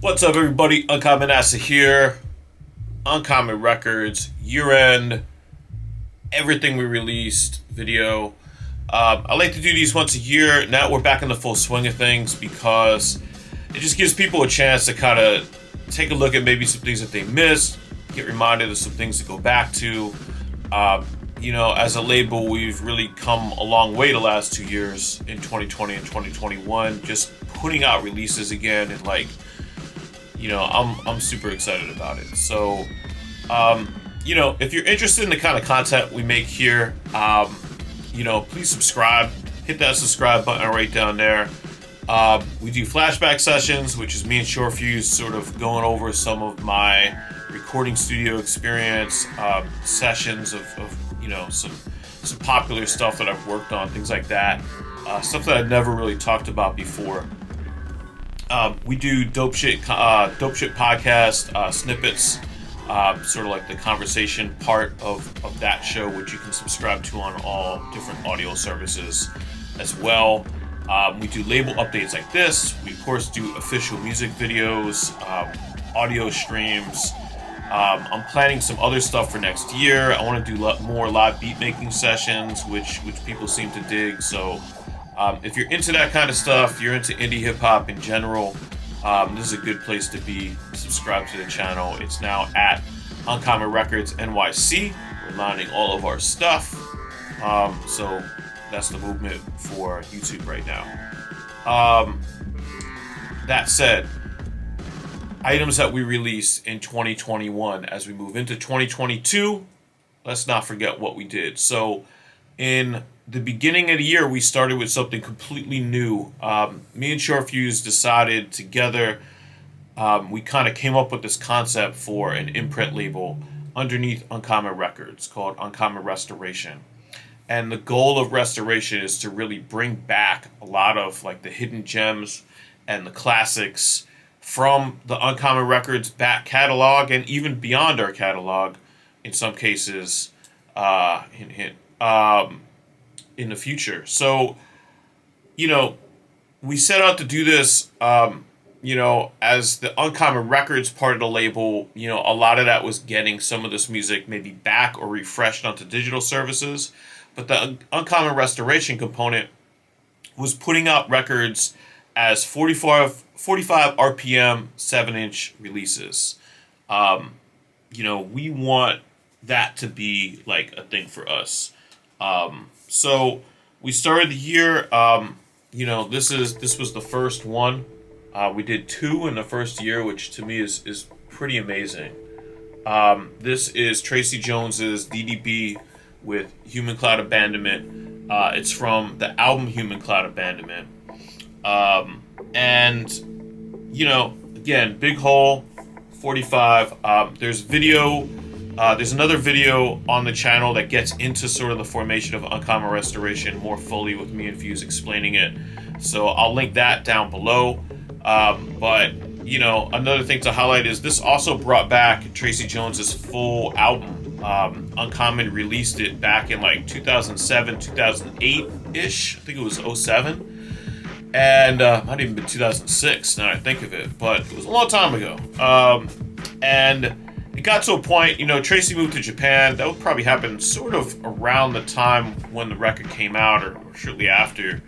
What's up, everybody? Uncommon Asa here. Uncommon Records, year end, everything we released video. I like to do these once a year. Now we're back in the full swing of things because it just gives people a chance to kind of take a look at maybe some things that they missed, get reminded of some things to go back to. As a label, we've really come a long way the last 2 years in 2020 and 2021, just putting out releases again and I'm super excited about it. So, if you're interested in the kind of content we make here, please subscribe. Hit that subscribe button right down there. We do flashback sessions, which is me and Shorefuse sort of going over some of my recording studio experience, sessions of some popular stuff that I've worked on, things like that. Stuff that I've never really talked about before. We do dope shit podcast snippets, sort of like the conversation part of that show, which you can subscribe to on all different audio services as well. We do label updates like this. We of course do official music videos, audio streams. I'm planning some other stuff for next year. I want to do more live beat making sessions, which people seem to dig. So. If you're into that kind of stuff, you're into indie hip hop in general, this is a good place to be. Subscribe to the channel. It's now at Uncommon Records NYC. We're lining all of our stuff. So that's the movement for YouTube right now. That said, items that we released in 2021 as we move into 2022, let's not forget what we did. So in the beginning of the year, we started with something completely new. Me and Shorefuse decided together, we kind of came up with this concept for an imprint label underneath Uncommon Records called Uncommon Restoration. And the goal of Restoration is to really bring back a lot of like the hidden gems and the classics from the Uncommon Records back catalog and even beyond our catalog in some cases, in the future. So, we set out to do this, as the Uncommon Records part of the label. A lot of that was getting some of this music maybe back or refreshed onto digital services. But the Uncommon Restoration component was putting out records as 45 RPM 7-inch releases. We want that to be like a thing for us. So we started the year, this was the first one. We did 2 in the first year, which to me is pretty amazing. This is Tracy Jones's D.d.b with Humancloud Abandonment. It's from the album Humancloud Abandonment. Again, big hole, 45. There's video. There's another video on the channel that gets into sort of the formation of Uncommon Restoration more fully with me and Fuse explaining it. So I'll link that down below. Another thing to highlight is this also brought back Tracy Jones's full album. Uncommon released it back in like 2007, 2008-ish. I think it was 07. And might even been 2006 now that I think of it. But it was a long time ago. And it got to a point, Tracy moved to Japan. That would probably happen sort of around the time when the record came out or shortly after.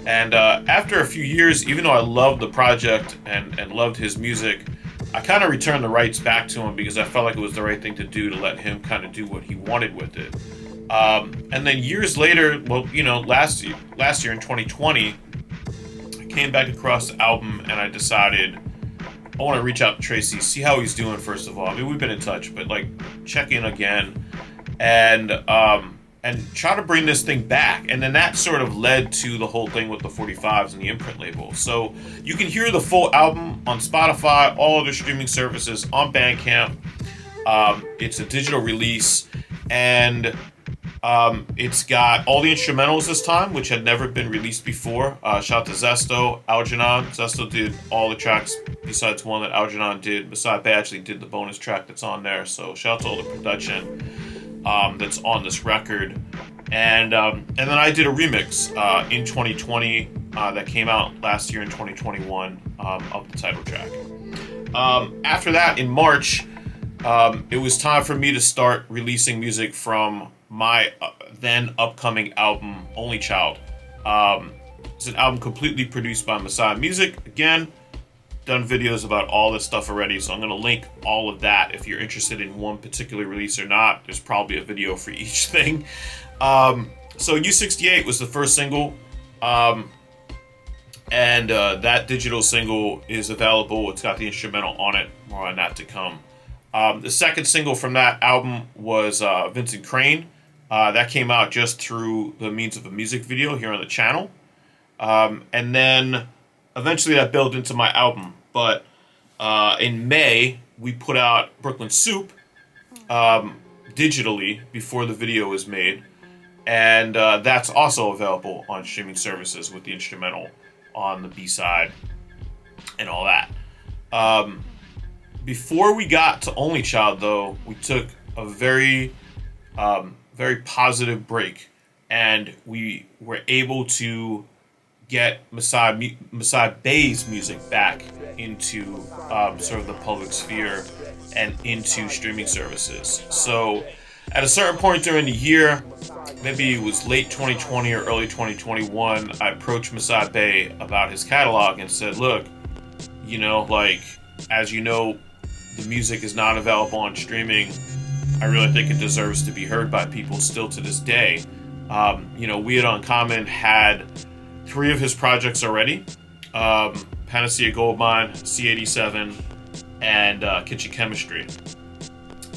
And after a few years, even though I loved the project and loved his music, I kind of returned the rights back to him because I felt like it was the right thing to do to let him kind of do what he wanted with it. And then years later, last year in 2020, I came back across the album and I decided I want to reach out to Tracy, see how he's doing first of all. I mean, we've been in touch, but check in again and try to bring this thing back. And then that sort of led to the whole thing with the 45s and the imprint label. So you can hear the full album on Spotify, all other streaming services, on Bandcamp. It's a digital release, and it's got all the instrumentals this time, which had never been released before. Shout out to Zesto, Algernon. Zesto did all the tracks besides one that Algernon did. Masai actually did the bonus track that's on there. So shout out to all the production that's on this record. And then I did a remix in 2020 that came out last year in 2021 of the title track. After that, in March, it was time for me to start releasing music from my then upcoming album, Only Child. It's an album completely produced by Masai Music. Again, done videos about all this stuff already, so I'm going to link all of that. If you're interested in one particular release or not, there's probably a video for each thing. So U68 was the first single, and that digital single is available. It's got the instrumental on it. More on that to come. The second single from that album was Vincent Crane. That came out just through the means of a music video here on the channel. And then eventually that built into my album. But in May, we put out Brooklyn Soup digitally before the video was made. And that's also available on streaming services with the instrumental on the B-side and all that. Before we got to Only Child, though, we took a very positive break, and we were able to get Masai Bay's music back into sort of the public sphere and into streaming services. So at a certain point during the year, maybe it was late 2020 or early 2021, I approached Masai Bay about his catalog and said, look, you know, like, as you know, the music is not available on streaming. I really think it deserves to be heard by people still to this day. You know, we at Uncommon had 3 of his projects already. Panacea Goldmine, C87, and Kitchen Chemistry.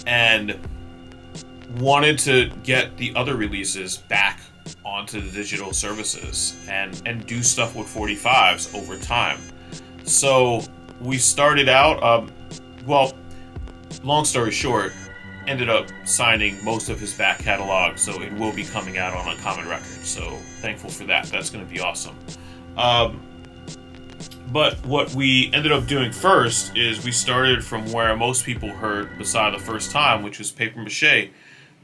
And wanted to get the other releases back onto the digital services and do stuff with 45s over time. So we started out, well, long story short, ended up signing most of his back catalog, so it will be coming out on Uncommon Records. So thankful for that. That's going to be awesome. But what we ended up doing first is we started from where most people heard Masai the first time, which was Paper Mache. It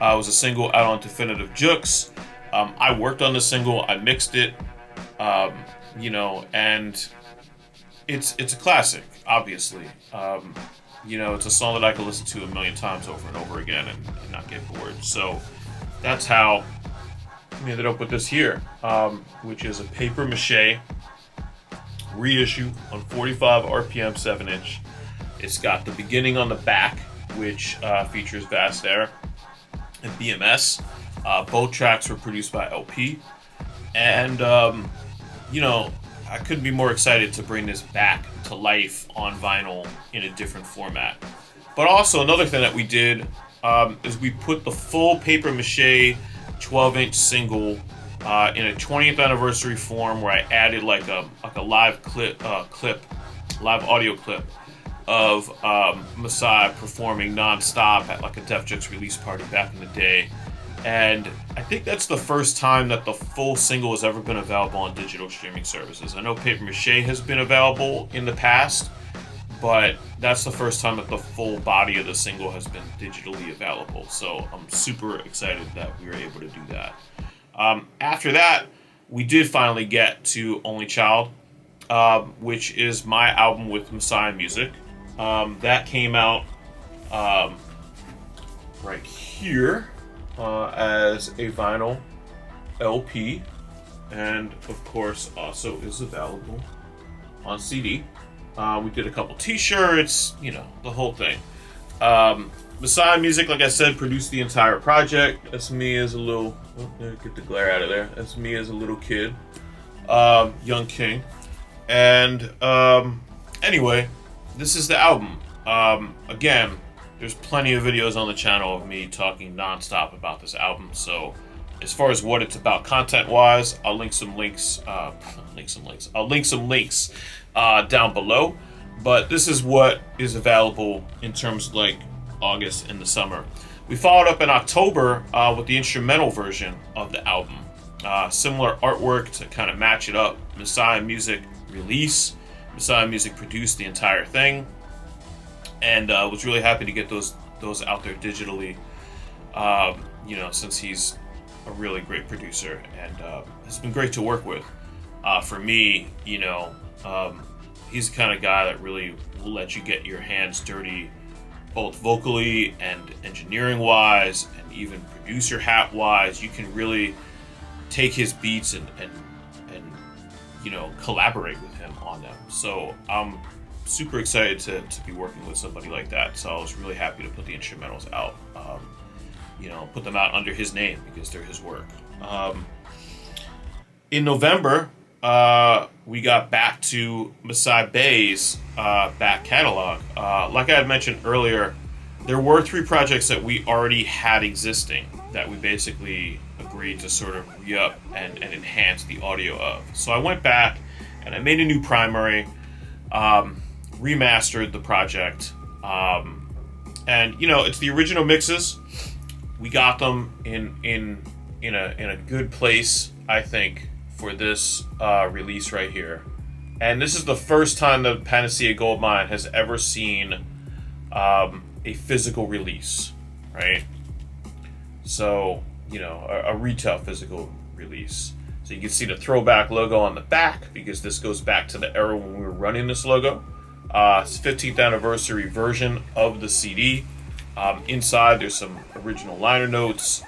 was a single out on Definitive Jukes. I worked on the single, I mixed it, you know, and it's a classic, obviously. You know, it's a song that I could listen to a million times over and over again and not get bored. So that's how we ended up with this here, which is a Paper Mache reissue on 45 RPM 7-inch. It's got the beginning on the back, which features Vast Air and BMS. Both tracks were produced by LP. And, you know, I couldn't be more excited to bring this back to life on vinyl in a different format. But also another thing that we did is we put the full Paper Mache 12-inch single in a 20th anniversary form, where I added like a live live audio clip of Masai performing non-stop at like a Def Jux release party back in the day. And I think that's the first time that the full single has ever been available on digital streaming services. I know Paper Mache has been available in the past, but that's the first time that the full body of the single has been digitally available. So I'm super excited that we were able to do that. After that, we did finally get to Only Child, which is my album with Masai Music. That came out right here. As a vinyl LP, and of course also is available on CD. We did a couple t-shirts, you know, the whole thing. Masai Music, like I said, produced the entire project. That's me as a little, get the glare out of there. That's me as a little kid, young king. And anyway, this is the album. Again, there's plenty of videos on the channel of me talking nonstop about this album. So as far as what it's about content-wise, I'll link some links. I'll link some links down below. But this is what is available in terms of like August and the summer. We followed up in October with the instrumental version of the album. Similar artwork to kind of match it up. Masai Music release. Masai Music produced the entire thing. And was really happy to get those out there digitally, you know, since he's a really great producer, and it's been great to work with. For me, you know, he's the kind of guy that really will let you get your hands dirty, both vocally and engineering wise, and even producer hat wise. You can really take his beats and collaborate with him on them. So I'm super excited to be working with somebody like that. So I was really happy to put the instrumentals out, put them out under his name because they're his work. In November, we got back to Masai Bay's back catalog. Like I had mentioned earlier, there were 3 projects that we already had existing that we basically agreed to sort of re-up and enhance the audio of. So I went back and I made a new primary, remastered the project, and it's the original mixes. We got them in a good place, I think, for this release right here. And this is the first time that Panacea Goldmine has ever seen a physical release, right? So, a retail physical release. So you can see the throwback logo on the back, because this goes back to the era when we were running this logo. It's 15th anniversary version of the CD. Inside, there's some original liner notes,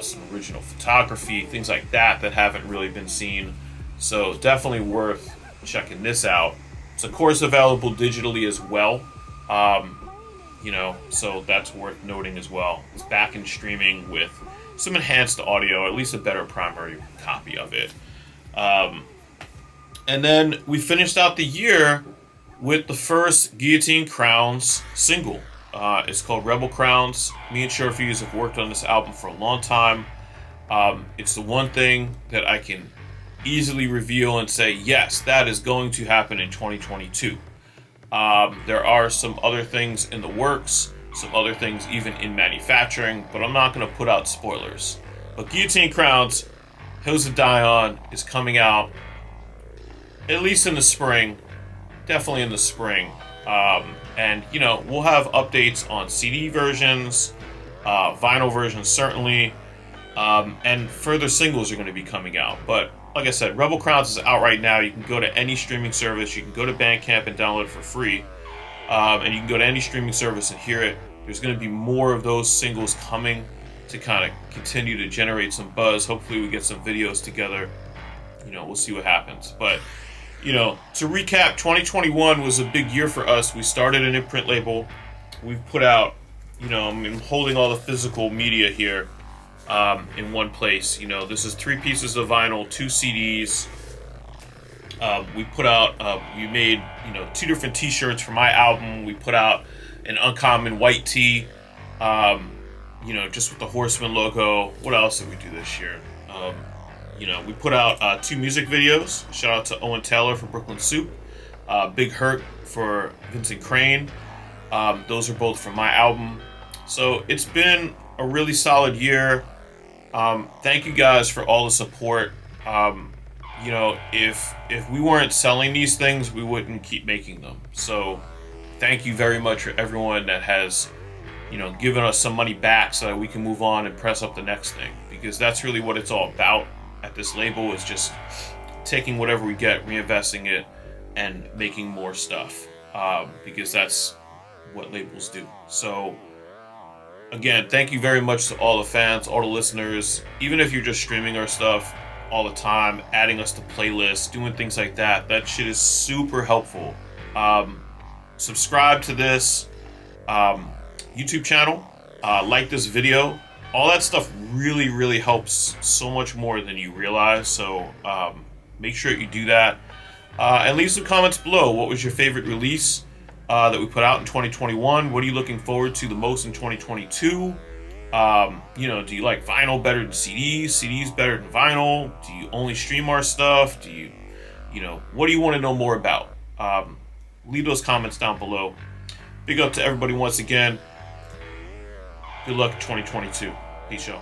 some original photography, things like that haven't really been seen. So definitely worth checking this out. It's of course available digitally as well. So that's worth noting as well. It's back in streaming with some enhanced audio, or at least a better primary copy of it. And then we finished out the year with the first Guillotine Crowns single. It's called Rebel Crowns. Me and Shorefuse have worked on this album for a long time. It's the one thing that I can easily reveal and say, yes, that is going to happen in 2022. There are some other things in the works, some other things even in manufacturing, but I'm not going to put out spoilers. But Guillotine Crowns, Hills to Die On, is coming out at least in the spring, definitely in the spring. And we'll have updates on CD versions, vinyl versions certainly, and further singles are going to be coming out. But like I said, Rebel Crowns is out right now. You can go to any streaming service. You can go to Bandcamp and download it for free. And you can go to any streaming service and hear it. There's going to be more of those singles coming to kind of continue to generate some buzz. Hopefully we get some videos together. We'll see what happens. But, to recap, 2021 was a big year for us. We started an imprint label. We've put out, I'm holding all the physical media here in one place. This is 3 pieces of vinyl, 2 CDs. We put out, we made, 2 different t-shirts for my album. We put out an uncommon white tee, just with the Horseman logo. What else did we do this year? We put out 2 music videos. Shout out to Owen Taylor for Brooklyn Soup. Big Hurt for Vincent Crane. Those are both from my album. So it's been a really solid year. Thank you guys for all the support. If we weren't selling these things, we wouldn't keep making them. So thank you very much for everyone that has, given us some money back so that we can move on and press up the next thing. Because that's really what it's all about at this label, is just taking whatever we get, reinvesting it, and making more stuff. Because that's what labels do. So again, thank you very much to all the fans, all the listeners. Even if you're just streaming our stuff all the time, adding us to playlists, doing things like that, that shit is super helpful. Subscribe to this YouTube channel, like this video. All that stuff really, really helps so much more than you realize. So make sure you do that. And leave some comments below. What was your favorite release that we put out in 2021? What are you looking forward to the most in 2022? Do you like vinyl better than CDs? CDs better than vinyl? Do you only stream our stuff? Do you, what do you want to know more about? Leave those comments down below. Big up to everybody once again. Good luck in 2022. Peace, y'all.